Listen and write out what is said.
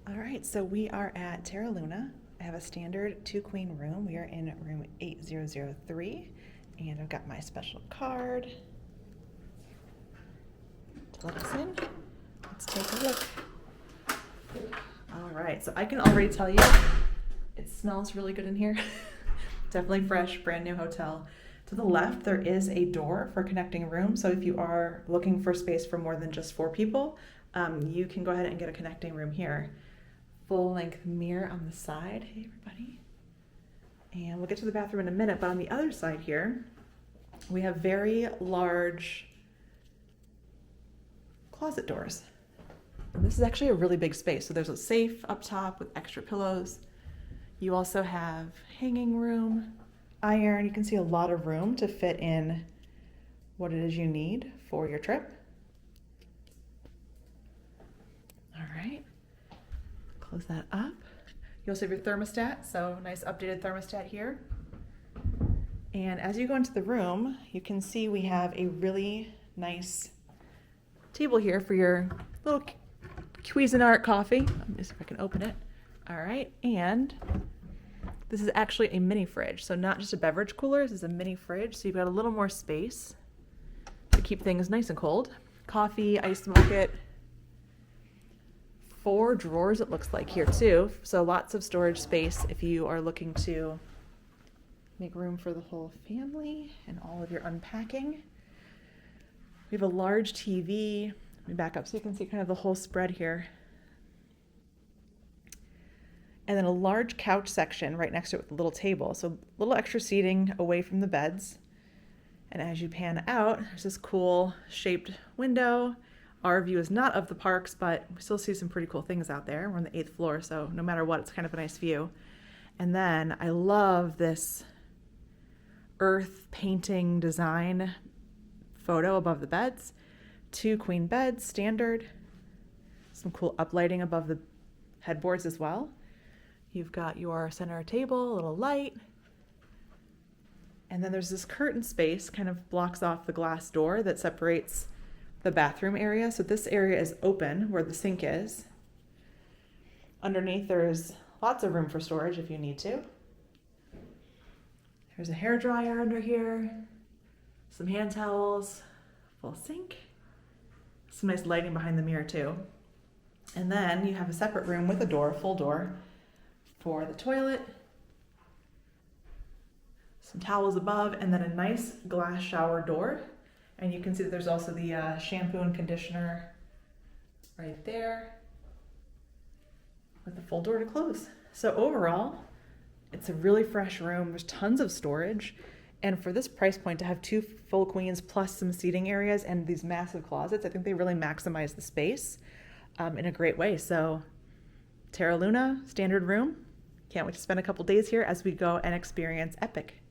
All right, so we are at Terra Luna. I have a standard 2-queen room. We are in room 8003, and I've got my special card to let us in. Let's take a look. All right, so I can already tell you it smells really good in here. Definitely fresh, brand new hotel. To the left, there is a door for connecting rooms. So if you are looking for space for more than just 4 people, you can go ahead and get a connecting room here. Full length mirror on the side. Hey everybody. And we'll get to the bathroom in a minute, but on the other side here, we have very large closet doors. And this is actually a really big space. So there's a safe up top with extra pillows. You also have hanging room, iron. You can see a lot of room to fit in what it is you need for your trip. All right. Close that up. You also have your thermostat, so nice updated thermostat here. And as you go into the room, you can see we have a really nice table here for your little Cuisinart coffee. Let me see if I can open it. All right, and this is actually a mini fridge, so not just a beverage cooler, this is a mini fridge, so you've got a little more space to keep things nice and cold. Coffee, ice bucket, 4 drawers it looks like here too, so lots of storage space if you are looking to make room for the whole family and all of your unpacking. We have a large TV. Let me back up so you can see kind of the whole spread here. And then a large couch section right next to it with a little table, so a little extra seating away from the beds. And as you pan out, there's this cool shaped window. Our view is not of the parks, but we still see some pretty cool things out there. We're on the 8th floor, so no matter what, it's kind of a nice view. And then I love this earth painting design photo above the beds. 2 queen beds, standard. Some cool uplighting above the headboards as well. You've got your center table, a little light. And then there's this curtain space, kind of blocks off the glass door that separates the bathroom area. So this area is open where the sink is. Underneath there's lots of room for storage if you need to. There's a hair dryer under here, some hand towels, full sink, some nice lighting behind the mirror too. And then you have a separate room with a door, full door, for the toilet, some towels above, and then a nice glass shower door. And you can see that there's also the shampoo and conditioner right there with the full door to close. So overall, it's a really fresh room. There's tons of storage. And for this price point, to have 2 full queens plus some seating areas and these massive closets, I think they really maximize the space in a great way. So Terra Luna, standard room. Can't wait to spend a couple days here as we go and experience Epic.